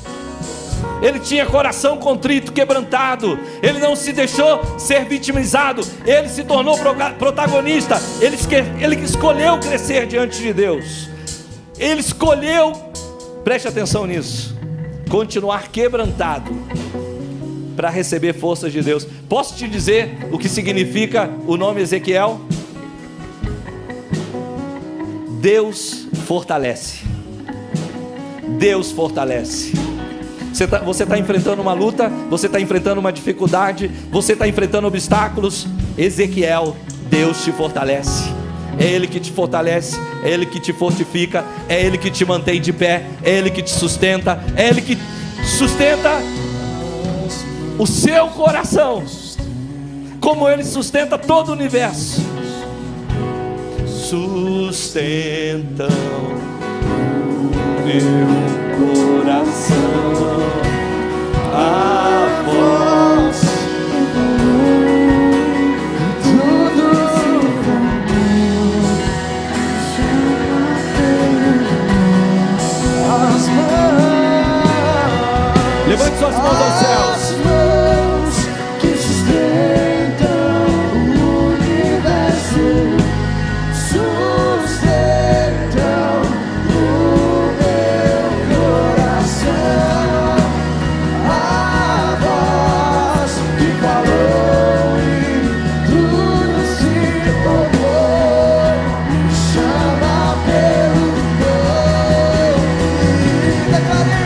ele tinha coração contrito, quebrantado, ele não se deixou ser vitimizado, ele se tornou protagonista, ele escolheu crescer diante de Deus, ele escolheu, preste atenção nisso, continuar quebrantado para receber forças de Deus. Posso te dizer o que significa o nome Ezequiel? Deus fortalece. Deus fortalece. Você está enfrentando uma luta, você está enfrentando uma dificuldade, você está enfrentando obstáculos. Ezequiel, Deus te fortalece. É Ele que te fortalece, é Ele que te fortifica, é Ele que te mantém de pé, é Ele que te sustenta, é Ele que sustenta o seu coração, como Ele sustenta todo o universo. Sustentam o meu coração, a voz. Levante suas mãos aos céus. As mãos que sustentam o universo, sustentam o meu coração. A voz que falou e tudo se formou, me chama pelo nome. Declarei.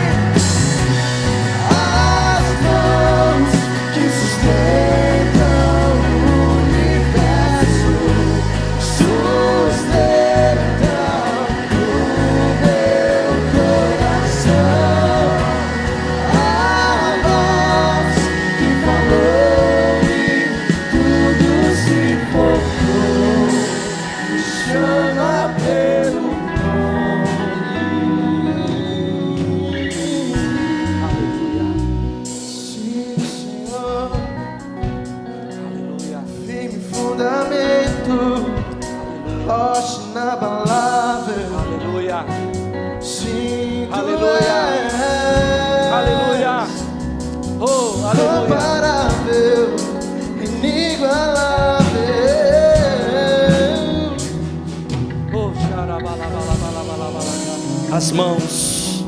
As mãos,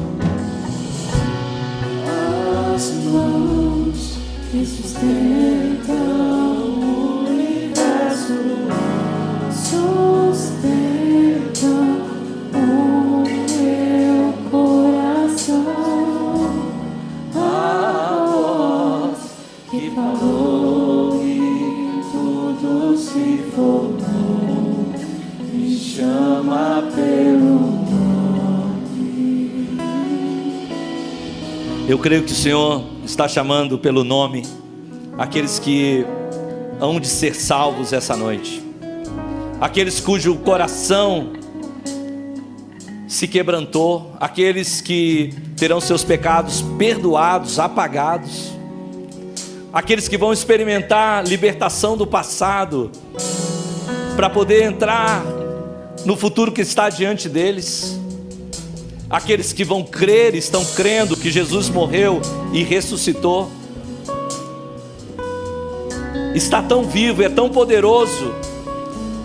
as mãos que sustentam o universo, sustentam o meu coração. A voz que falou e tudo se formou, me chama pelo. Eu creio que o Senhor está chamando pelo nome aqueles que hão de ser salvos essa noite, aqueles cujo coração se quebrantou, aqueles que terão seus pecados perdoados, apagados, aqueles que vão experimentar libertação do passado para poder entrar no futuro que está diante deles. Aqueles que vão crer, estão crendo que Jesus morreu e ressuscitou, está tão vivo, é tão poderoso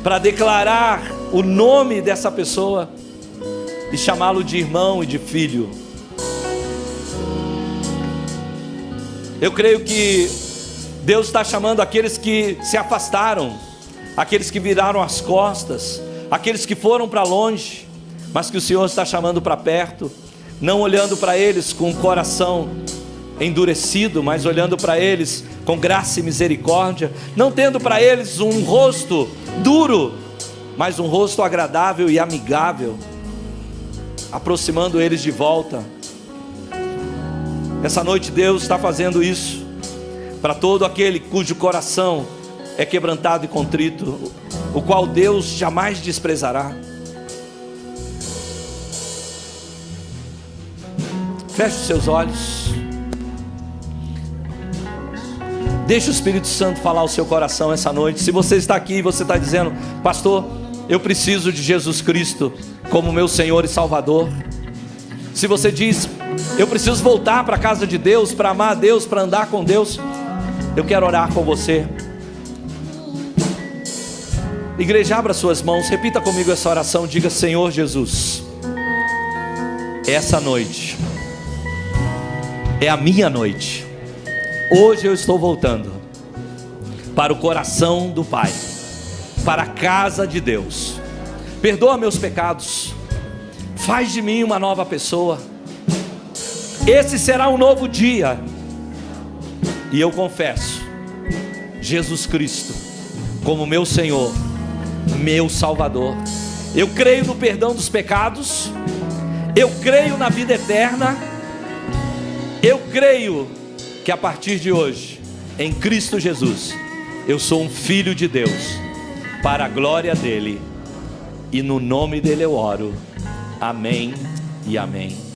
para declarar o nome dessa pessoa e chamá-lo de irmão e de filho. Eu creio que Deus está chamando aqueles que se afastaram, aqueles que viraram as costas, aqueles que foram para longe, mas que o Senhor está chamando para perto, não olhando para eles com o coração endurecido, mas olhando para eles com graça e misericórdia, não tendo para eles um rosto duro, mas um rosto agradável e amigável, aproximando eles de volta. Essa noite Deus está fazendo isso para todo aquele cujo coração é quebrantado e contrito, o qual Deus jamais desprezará. Feche os seus olhos. Deixa o Espírito Santo falar ao seu coração essa noite. Se você está aqui e você está dizendo: pastor, eu preciso de Jesus Cristo como meu Senhor e Salvador. Se você diz: eu preciso voltar para a casa de Deus, para amar a Deus, para andar com Deus, eu quero orar com você. Igreja, abra suas mãos, repita comigo essa oração. Diga: Senhor Jesus, essa noite é a minha noite. Hoje eu estou voltando para o coração do Pai, para a casa de Deus. Perdoa meus pecados, faz de mim uma nova pessoa. Esse será um novo dia, e eu confesso Jesus Cristo como meu Senhor, meu Salvador. Eu creio no perdão dos pecados, eu creio na vida eterna, eu creio que a partir de hoje, em Cristo Jesus, eu sou um filho de Deus, para a glória dele, e no nome dele eu oro. Amém e amém.